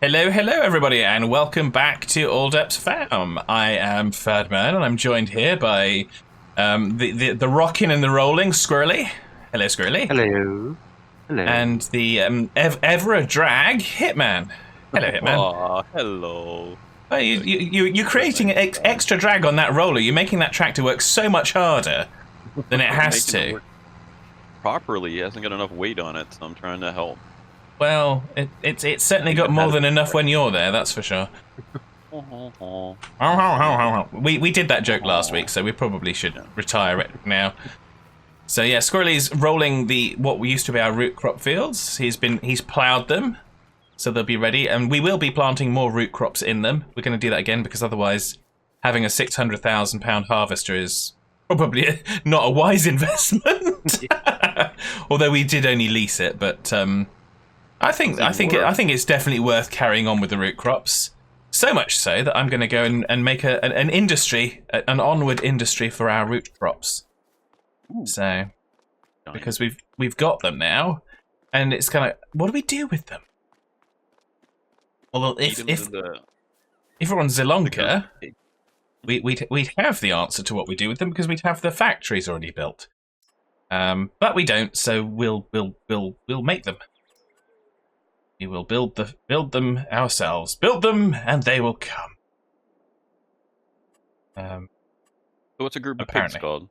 Hello, everybody, and welcome back to Derps PHarm. I am Ferdman, and I'm joined here by the rocking and the rolling Squirrelly. Hello, Squirrelly. Hello. Hello. And the ever a drag Hitman. Hello, Hitman. Aw, hello. Oh, you're creating extra drag on that roller. You're making that tractor work so much harder than it has to. Properly, he hasn't got enough weight on it, so I'm trying to help. Well, it's certainly got more than enough when you're there, that's for sure. We did that joke last week, so we probably should retire it now. So yeah, Squirrelly's rolling what used to be our root crop fields. He's ploughed them, so they'll be ready, and we will be planting more root crops in them. We're going to do that again because otherwise, having a £600,000 harvester is probably not a wise investment. Although we did only lease it, but I think it's definitely worth carrying on with the root crops. So much so that I'm going to go and make an industry, an onward industry for our root crops. Ooh. So, because we've got them now, and it's kind of, what do we do with them? Well, if we're on Zelonka, we'd have the answer to what we do with them because we'd have the factories already built. But we don't, so we'll make them. We will build them ourselves. Build them, and they will come. So what's a group of apparently. pigs called?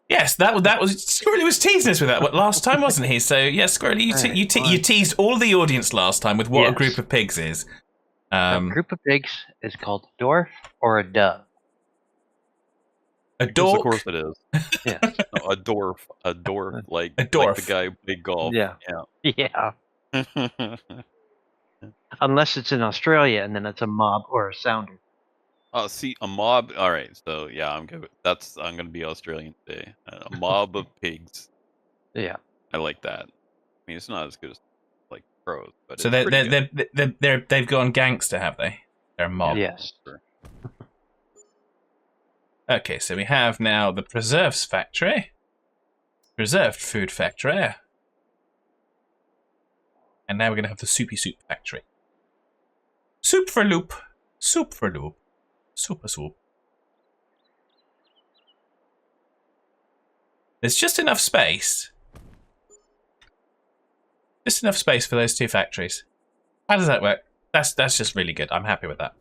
Yes, that was Squirrelly was teasing us with that last time, wasn't he? So yeah, Squirrelly, you teased all the audience last time with what a group of pigs is. A group of pigs is called a dwarf or a dove. A dork? Of course it is. Yeah. No, a dwarf, like a dwarf. Like the guy who played golf. Yeah. Yeah. Unless it's in Australia, and then it's a mob or a sounder. Oh, see, a mob. All right, so yeah, I'm good. I'm gonna be Australian today. A mob of pigs. Yeah. I like that. I mean, it's not as good as like pros, but so they've gone gangster, have they? They're a mob. Yes. Okay, so we have now the preserves factory, preserved food factory, and now we're going to have the soupy soup factory. Soup for loop, soup for loop, super soup. There's just enough space. Just enough space for those two factories. How does that work? That's just really good. I'm happy with that.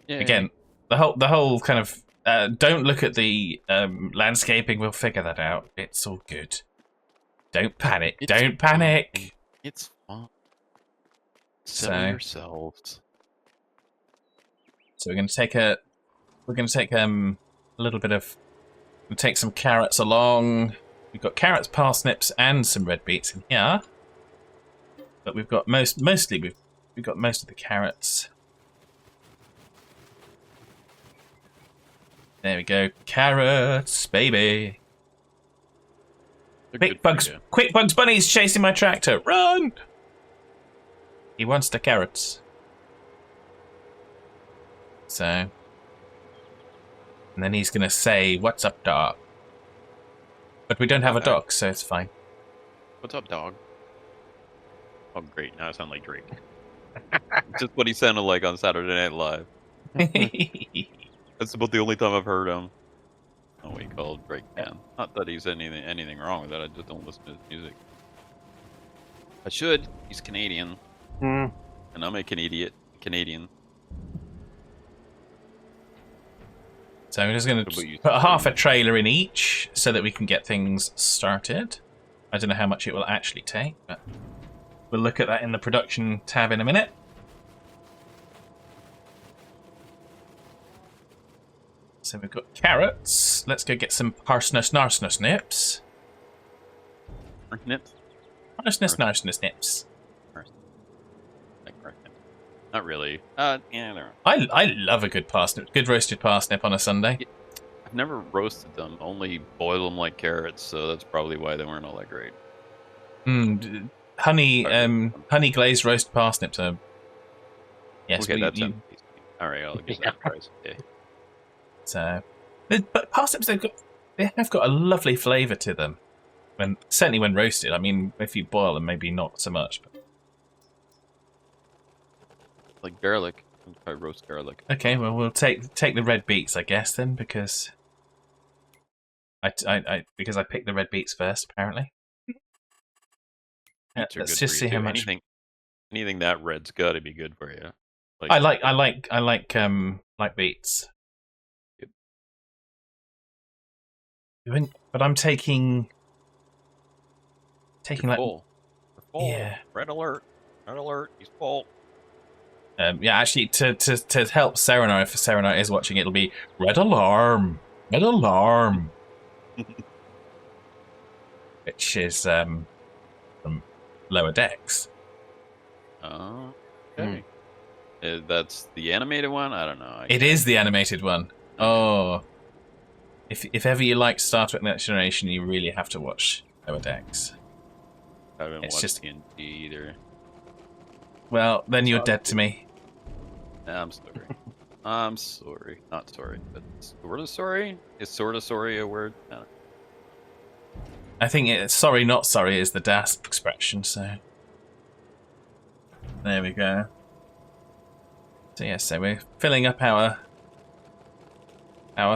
Yeah. Again, the whole kind of don't look at the landscaping. We'll figure that out. It's all good. Don't panic. Don't panic. It's fun. Settle yourselves. So we're going to take a little bit of. We'll take some carrots along. We've got carrots, parsnips, and some red beets in here. But we've got mostly we've got most of the carrots. There we go. Carrots, baby. Quick, Bugs Bunny's chasing my tractor. Run! He wants the carrots. So. And then he's going to say, "What's up, dog?" But we don't have a dog, so it's fine. What's up, dog? Oh, great. Now I sound like Drake. Just what he sounded like on Saturday Night Live. That's about the only time I've heard him. Oh, we called Drake man. Not that he's anything wrong with that. I just don't listen to his music. I should. He's Canadian, and I'm a Canadian. So I'm just going to put half a trailer in each so that we can get things started. I don't know how much it will actually take, but we'll look at that in the production tab in a minute. So we've got carrots. Let's go get some parsnips. Nips? Parsnips. Not really. Yeah, they're... I love a good parsnip, good roasted parsnip on a Sunday. I've never roasted them, only boiled them like carrots, so that's probably why they weren't all that great. Honey glazed roast parsnips are. Yes, okay, all right, I'll give that a price. Okay. So, but parsnips they have got a lovely flavour to them. Certainly when roasted. I mean, if you boil them, maybe not so much. But like garlic. I roast garlic. Okay, well we'll take the red beets, I guess, then, because because I picked the red beets first, apparently. Beets are Let's good just for see you how too. much. Anything that red's got to be good for you. I like beets. Yep. But I'm taking You're like full. You're full. Yeah. Red alert. Red alert. He's full. Yeah, actually, to help Serenite, if Serenite is watching, it'll be red alarm, which is from lower decks. Oh, okay. That's the animated one. I don't know. It is the animated one. Oh, if ever you like Star Trek: Next Generation, you really have to watch Lower Decks. I haven't watched TNT either. Well, then you're dead to me. I'm sorry. I'm sorry. Not sorry, but sort of sorry. Is sort of sorry a word? I think sorry, not sorry is the DAS expression. So there we go. So yeah, so we're filling up our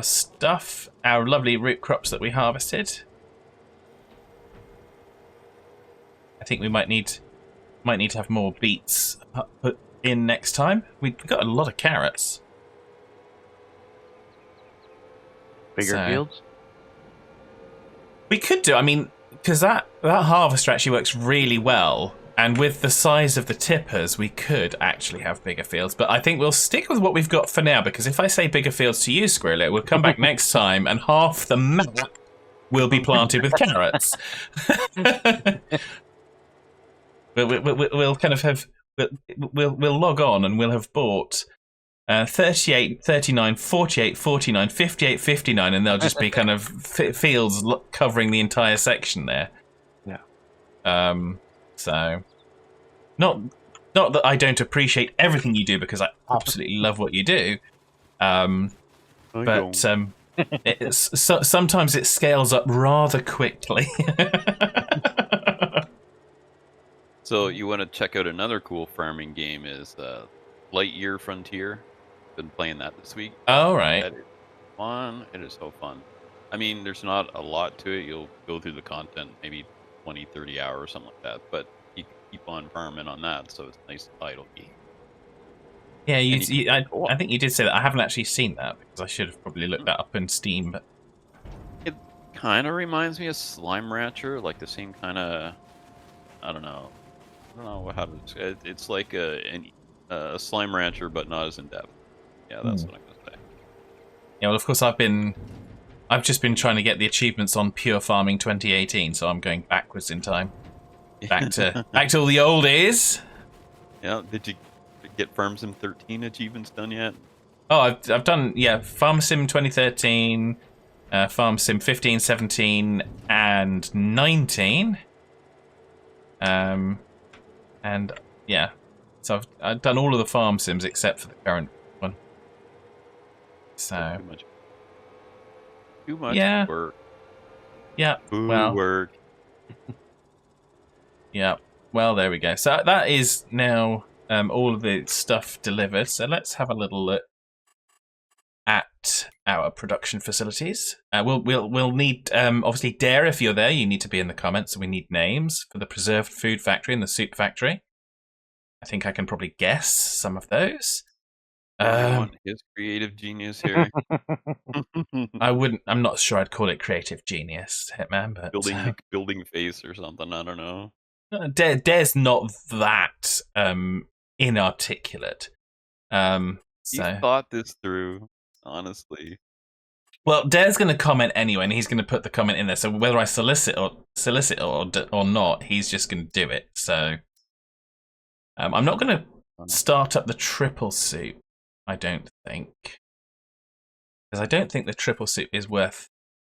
stuff, our lovely root crops that we harvested. I think we might need to have more beets put in next time. We've got a lot of carrots. Bigger fields? We could do. I mean, because that harvester actually works really well. And with the size of the tippers, we could actually have bigger fields. But I think we'll stick with what we've got for now, because if I say bigger fields to you, Squirrelly, we'll come back next time and half the map will be planted with carrots. We'll kind of have... We'll log on and we'll have bought 38, 39, 48, 49, 58, 59, and they'll just be kind of fields covering the entire section there. Yeah. So, not that I don't appreciate everything you do, because I absolutely love what you do. But sometimes it scales up rather quickly. So you want to check out another cool farming game is Lightyear Frontier. Been playing that this week. Oh, right. That is fun. It is so fun. I mean, there's not a lot to it. You'll go through the content maybe 20, 30 hours or something like that. But you can keep on farming on that, so it's a nice idle game. Yeah, I think you did say that. I haven't actually seen that, because I should have probably looked that up in Steam. But it kind of reminds me of Slime Rancher, like the same kind of, I don't know how to describe it. It's like a Slime Rancher, but not as in depth. Yeah, that's what I'm gonna say. Yeah, well, of course, I've just been trying to get the achievements on Pure Farming 2018, so I'm going backwards in time, back to all the old days. Yeah, did you get Farm Sim 13 achievements done yet? Oh, I've done, yeah, Farm Sim 2013, Farm Sim 15, 17, and 19. And yeah, so I've done all of the Farm Sims except for the current one. So too much yeah. work. Yeah. Work. Yeah. Well, there we go. So that is now all of the stuff delivered. So let's have a little look at our production facilities. We'll need obviously Dare, if you're there, you need to be in the comments. So we need names for the preserved food factory and the soup factory. I think I can probably guess some of those. His creative genius here. I'm not sure I'd call it creative genius, Hitman, but building face or something. I don't know. Dare's not that inarticulate. So you thought this through, honestly. Well, Dare's going to comment anyway, and he's going to put the comment in there. So whether I solicit or not, he's just going to do it. So I'm not going to start up the triple soup. I don't think, because I don't think the triple soup is worth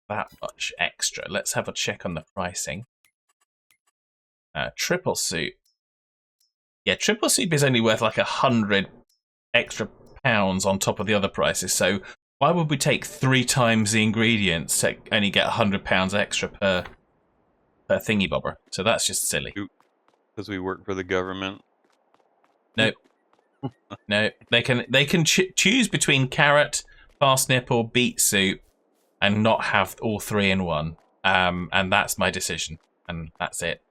that much extra. Let's have a check on the pricing. Triple soup. Yeah, triple soup is only worth like 100 extra pounds on top of the other prices. So why would we take 3 times the ingredients to only get 100 pounds extra per thingy bobber? So that's just silly. Because we work for the government. Nope. No, they can choose between carrot, parsnip, or beet soup, and not have all three in one. And that's my decision, and that's it.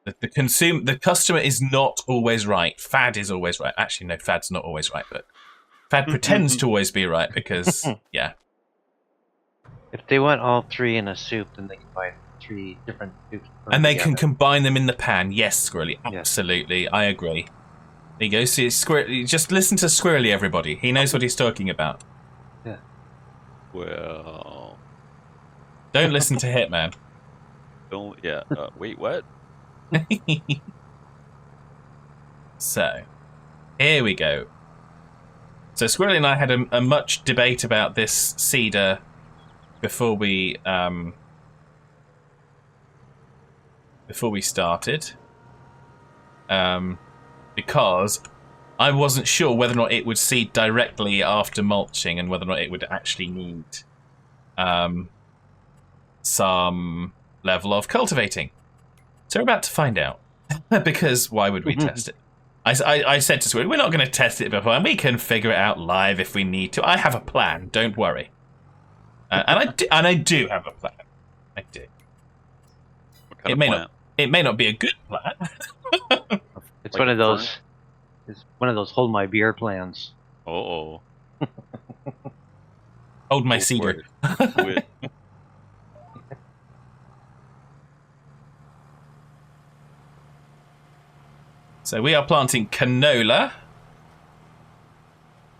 The customer is not always right. Fad is always right. Actually, no, Fad's not always right, but Fad pretends to always be right because, yeah. If they want all three in a soup, then they can buy 3 different soups. And they can combine them in the pan. Yes, Squirrelly, absolutely. Yes. I agree. There you go. See, Squirrelly, just listen to Squirrelly, everybody. He knows what he's talking about. Yeah. Well... Don't listen to Hitman. Don't... Yeah. Wait, what? So, here we go. So Squirrelly and I had a much debate about this cedar before we started, because I wasn't sure whether or not it would seed directly after mulching and whether or not it would actually need some level of cultivating. So we're about to find out, because why would we test it? I said to Squirrelly, we're not going to test it before, and we can figure it out live if we need to. I have a plan, don't worry. And I do have a plan. I do. What kind of plan? It may not be a good plan. It's like one of those. It's one of those hold my beer plans. Oh. Hold my cedar. So we are planting canola,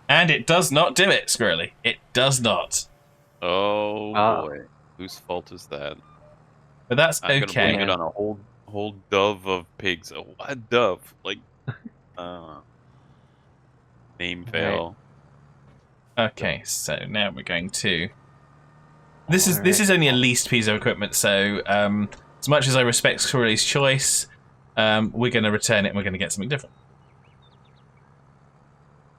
and it does not do it, Squirrelly. It does not. Oh boy, whose fault is that? But that's I'm okay. gonna blame it on a whole dove of pigs. A dove, like, name fail. Okay, so now we're going to. This is only a leased piece of equipment, so as much as I respect Squirrelly's choice, we're going to return it and we're going to get something different.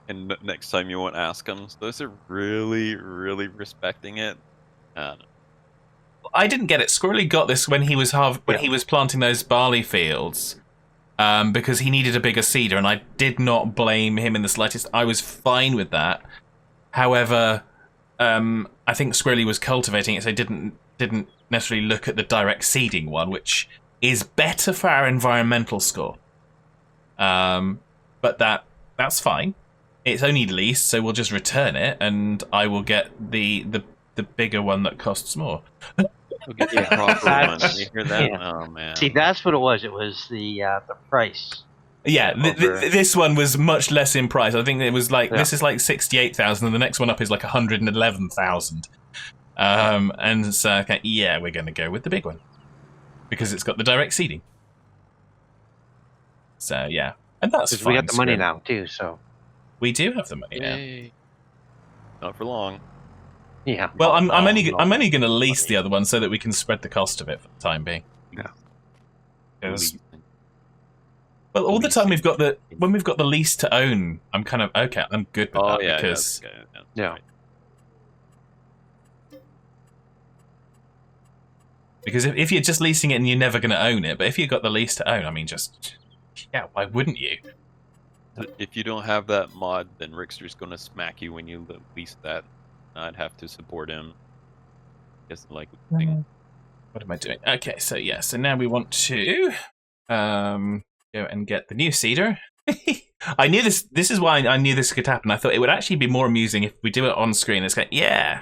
And next time you won't ask them. So those are really, really respecting it. I didn't get it. Squirrelly got this when he was he was planting those barley fields, because he needed a bigger cedar, and I did not blame him in the slightest. I was fine with that. However, I think Squirrelly was cultivating it, so he didn't necessarily look at the direct seeding one, which is better for our environmental score. But that's fine. It's only leased, so we'll just return it, and I will get the bigger one that costs more. We'll get the proper one. You hear that? Yeah. Oh man. See, that's what it was. It was the price. Yeah, this one was much less in price. I think it was like this is like 68,000, and the next one up is like 111,000. And so okay, yeah, we're going to go with the big one because it's got the direct seeding. So yeah, and that's fine. We got the money now too, so we do have the money now. Not for long. Yeah. Well, I'm only going to lease the other one so that we can spread the cost of it for the time being. Yeah. Well, all the time we've got when we've got the lease to own, I'm kind of okay. I'm good with that because because if you're just leasing it and you're never going to own it, but if you've got the lease to own, I mean, why wouldn't you? If you don't have that mod, then Rickster's going to smack you when you lease that. I'd have to support him. Just like thing. What am I doing? Okay, so yeah, so now we want to go and get the new cedar. I knew this. This is why I knew this could happen. I thought it would actually be more amusing if we do it on screen. It's like, yeah,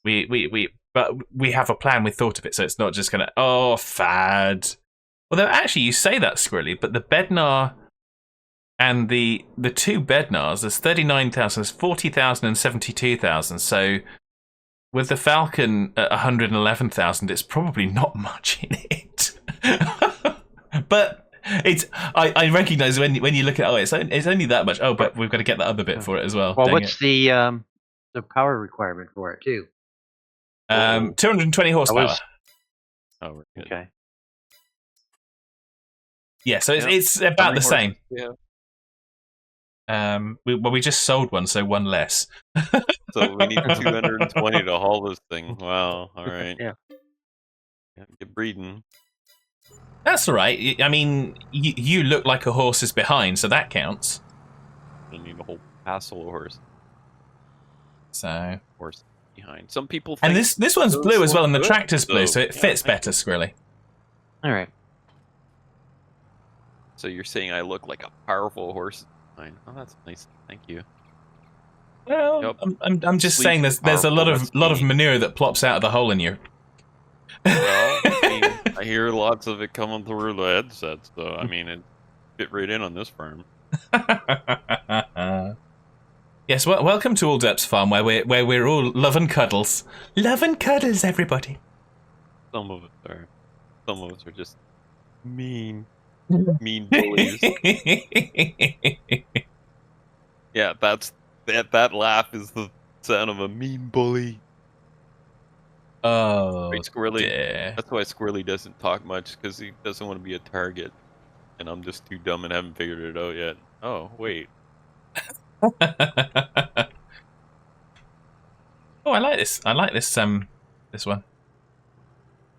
but we have a plan. We thought of it, so it's not just gonna fad. Although actually, you say that, Squirrelly, but the Bednar and the two Bednars, there's 39,000, there's 40,000 and 72,000. So with the Falcon at 111,000, it's probably not much in it. But it's I recognise when you look at it's only that much. Oh, but we've got to get that other bit for it as well. Well, what's the power requirement for it too? 220 horsepower. Oh, we're good. Okay. Yeah, so it's about the same. Yeah. We just sold one, so one less. So we need 220 to haul this thing. Wow. All right. Yeah. Get breeding. That's all right. I mean, you look like a horse is behind, so that counts. I need a whole passel of So, horse behind. Some people think and this one's those blue as well, look and the good, tractor's blue, so it yeah, fits thank better, you. Squirrely. All right. So you're saying I look like a powerful horse behind? Oh, that's nice. Thank you. Well, Yep. I'm just saying Sleek and there's a lot powerful, of that's me. manure that plops out of the hole in you. Well, I mean, I hear lots of it coming through the headset, so I mean, it fit right in on this farm. Yes, well, welcome to Derps PHarm, where we're all love and cuddles. Love and cuddles, everybody. Some of us are just mean bullies. Yeah, that laugh is the sound of a mean bully. Oh, Right, Squirrely. dear. That's why Squirrely doesn't talk much, because he doesn't want to be a target. And I'm just too dumb and haven't figured it out yet. Oh, wait. Oh, I like this. I like this this one.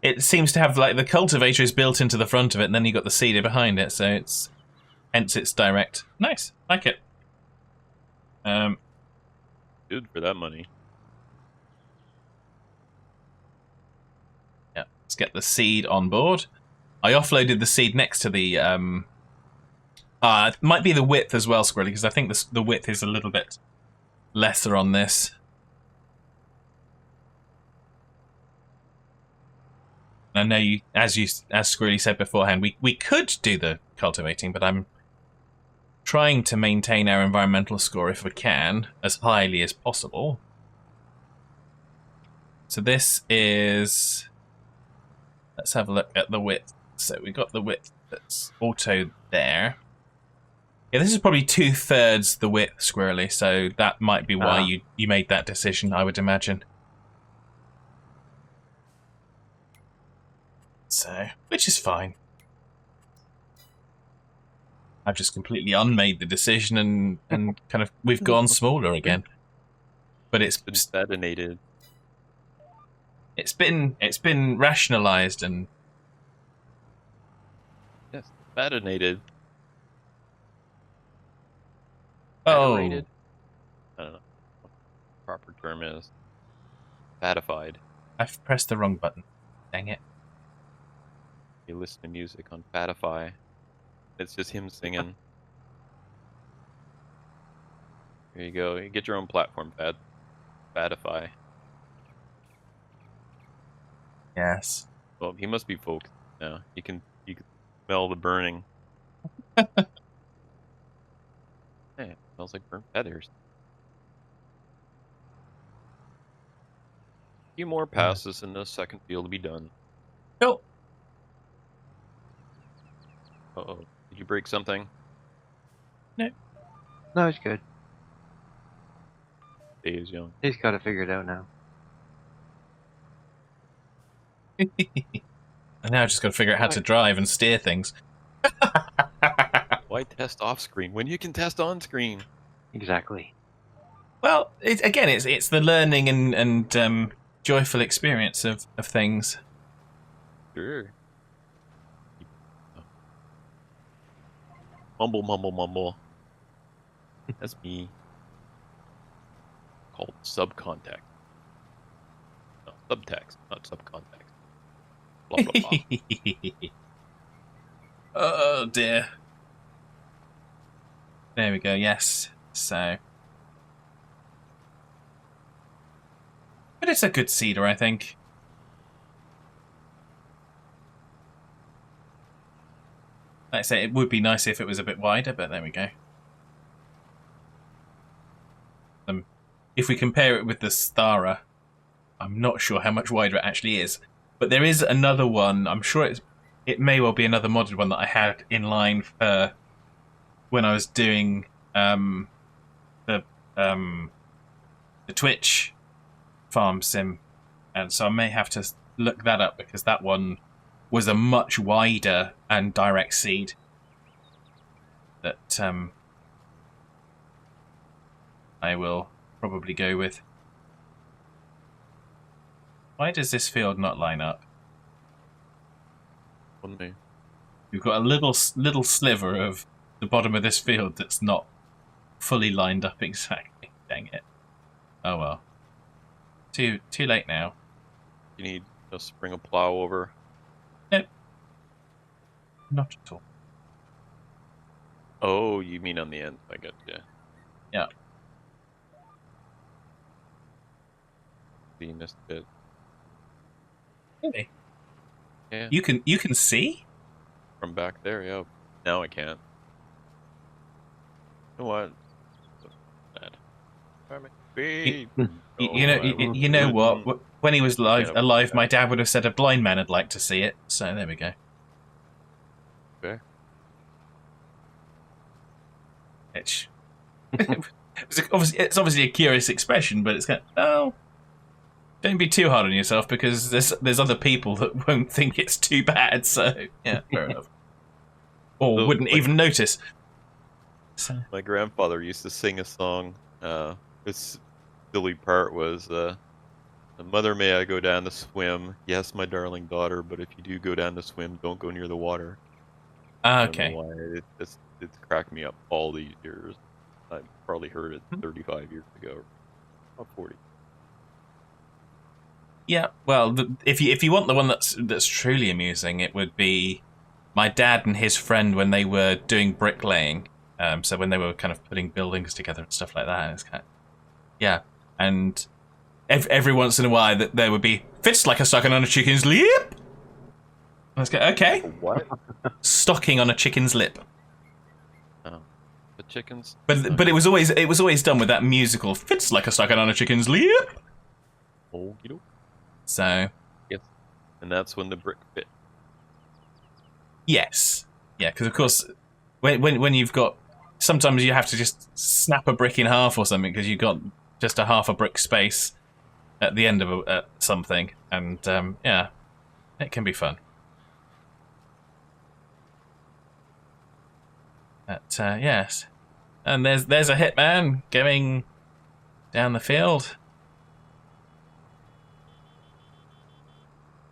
It seems to have like the cultivator is built into the front of it, and then you got the seeder behind it, so it's hence it's direct. Nice, like it. Good for that money. Yeah, let's get the seed on board. I offloaded the seed next to the it might be the width as well, Squirrely, because I think the width is a little bit lesser on this. I know you, as Squirrely said beforehand, we could do the cultivating, but I'm trying to maintain our environmental score if we can as highly as possible. So this is, let's have a look at the width. So we got the width that's auto there. Yeah, this is probably 2/3 the width, Squirrely, so that might be why you made that decision, I would imagine. So, which is fine. I've just completely unmade the decision and kind of we've gone smaller again. But it's been detonated. It's been rationalized and yes, detonated. Oh, I don't know what the proper term is. Fatified. I've pressed the wrong button. Dang it. You listen to music on Fatify. It's just him singing. There you go. You get your own platform, Fatify. Yes. Well, he must be focused now. You can smell the burning. Hey, it smells like burnt feathers. A few more passes and the second field will be done. Cool. Uh-oh. Did you break something? No, it's good. Day is young. He's got it figured out now. And now I've just got to figure out how to drive and steer things. Why test off screen when you can test on screen? Exactly. Well, again, it's the learning and joyful experience of things. Sure. Mumble, mumble, mumble. That's me. Called subcontext. No, subtext, not subcontext. Blah, blah, blah. Oh dear. There we go, yes. So. But it's a good cedar, I think. Like I say, it would be nice if it was a bit wider, but there we go. If we compare it with the Stara, I'm not sure how much wider it actually is. But there is another one, I'm sure it may well be another modded one that I had in line for when I was doing the Twitch farm sim. And so I may have to look that up because that one was a much wider and direct seed that I will probably go with. Why does this field not line up? We've got a little sliver of the bottom of this field that's not fully lined up exactly. Dang it. Oh well. Too late now. You need to bring a plow over. Nope. Not at all. Oh, you mean on the end? I got you. Yeah. You missed it. Really? Yeah. You can see? From back there, yeah. Now I can't. You know what? So bad. You know what? When he was alive, my dad would have said a blind man would like to see it. So there we go. Okay. It's obviously a curious expression, but it's kind of, oh, don't be too hard on yourself because there's other people that won't think it's too bad. So yeah, fair enough. Or So, wouldn't even notice. So. My grandfather used to sing a song. This silly part was, "Mother, may I go down to swim? Yes, my darling daughter, but if you do go down to swim, don't go near the water." Okay. I don't know why. It's cracked me up all these years. I probably heard it 35 years ago, or 40. Yeah. Well, if you want the one that's truly amusing, it would be my dad and his friend when they were doing bricklaying. So when they were kind of putting buildings together and stuff like that, it's kind of, yeah. And every once in a while, that there would be fits like a stocking on a chicken's lip. Let's go. Okay. What? Stocking on a chicken's lip. Oh, the chickens. But it was always done with that musical fits like a stocking on a chicken's lip. Oh, you know. So. Yes. And that's when the brick fit. Yes. Yeah, because of course, when you've got, sometimes you have to just snap a brick in half or something because you've got just a half a brick space at the end of something, and yeah, it can be fun. But yes, and there's a Hitman going down the field.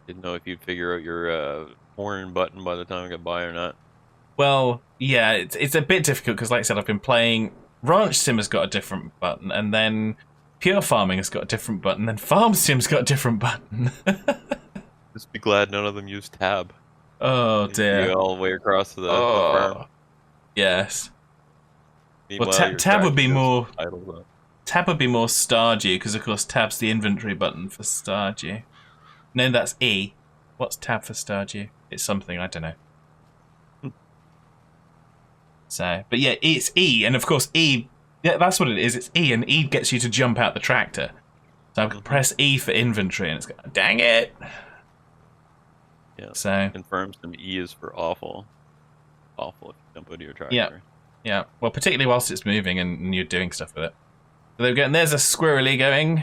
Didn't know if you'd figure out your horn button by the time I got by or not. Well, yeah, it's a bit difficult because, like I said, I've been playing. Ranch Sim has got a different button, and then Pure Farming has got a different button, and then Farm Sim's got a different button. Just be glad none of them use tab. Oh dear! You all the way across to the farm. Yes. Meanwhile, Well, your tab would be tractor more. just idles up. Tab would be more Stardew because, of course, tab's the inventory button for Stardew. No, that's E. What's tab for Stardew? It's something, I don't know. So, but yeah, it's E, and of course E, yeah, that's what it is, it's E, and E gets you to jump out the tractor. So I can press E for inventory, and it's going, dang it! Yeah, so confirms some E is for awful. Awful if you jump out of your tractor. Yeah, yeah, well, particularly whilst it's moving and you're doing stuff with it. So there we go, and there's a Squirrelly going.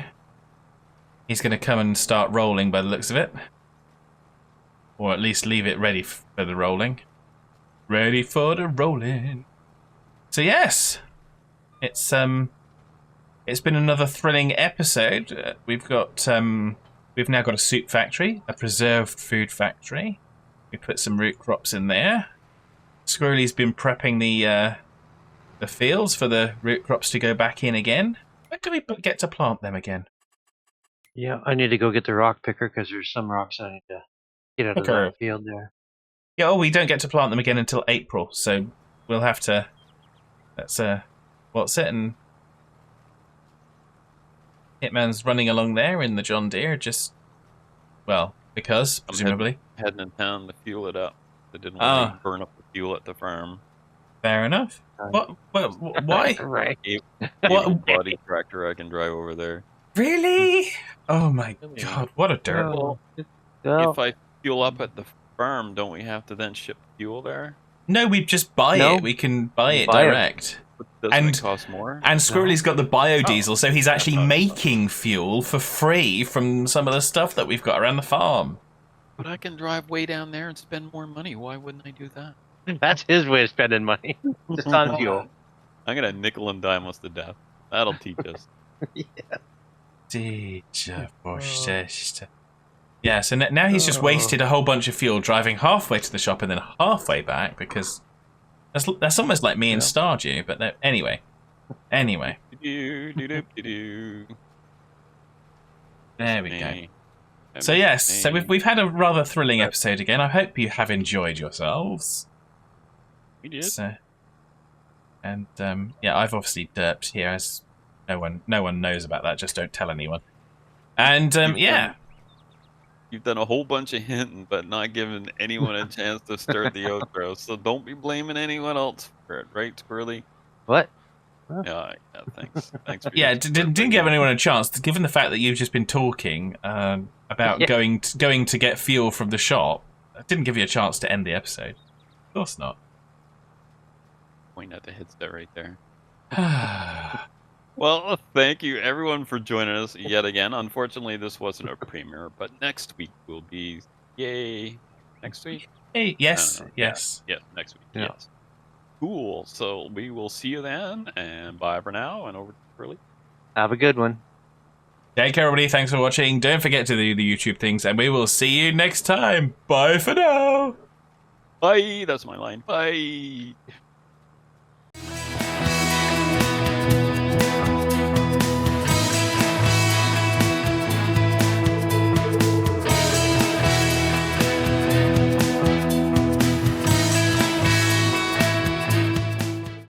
He's going to come and start rolling by the looks of it. Or at least leave it ready for the rolling. Ready for the rolling. So yes, it's been another thrilling episode. We've now got a soup factory, a preserved food factory. We put some root crops in there. Squirrelly's been prepping the fields for the root crops to go back in again. When do we get to plant them again? Yeah, I need to go get the rock picker because there's some rocks I need to get out of that field there. Yeah, oh, we don't get to plant them again until April, so we'll have to. That's what's it? And Hitman's running along there in the John Deere, just because presumably heading in town to fuel it up. They didn't want to burn up the fuel at the farm. Fair enough. What? Why? Right. What body tractor I can drive over there? Really? Oh my god! What a dirt! Well, if I fuel up at the farm, don't we have to then ship fuel there? No, we just buy it. We can buy it direct. Doesn't it cost more? And Squirrelly's got the biodiesel, so he's actually making fuel for free from some of the stuff that we've got around the farm. But I can drive way down there and spend more money. Why wouldn't I do that? That's his way of spending money. Just on fuel. I'm gonna nickel and dime us to death. That'll teach us. Yeah, so now he's just wasted a whole bunch of fuel driving halfway to the shop and then halfway back because that's almost like me and Stardew. But anyway, Anyway, Do-do-do-do-do-do. there we go. Me. So yes, so Me. we've had a rather thrilling episode again. I hope you have enjoyed yourselves. We did. So, and yeah, I've obviously derped here, as no one knows about that. Just don't tell anyone. And yeah, You've done a whole bunch of hinting, but not given anyone a chance to start the outro. So don't be blaming anyone else for it, right, Squirrely? What? Yeah, thanks. Thanks for yeah, your support, didn't give buddy. anyone a chance. Given the fact that you've just been talking about Yeah. going to get fuel from the shop, I didn't give you a chance to end the episode. Of course not. Point at the headset right there. Well, thank you everyone for joining us yet again. Unfortunately, this wasn't a premiere, but next week will be yay. Next week? Hey, yes, I don't know. yes. Yeah, next week. Yeah. Yes. Cool. So we will see you then, and bye for now. And over to Curly. Have a good one. Take care, everybody. Thanks for watching. Don't forget to do the YouTube things, and we will see you next time. Bye for now. Bye. That's my line. Bye.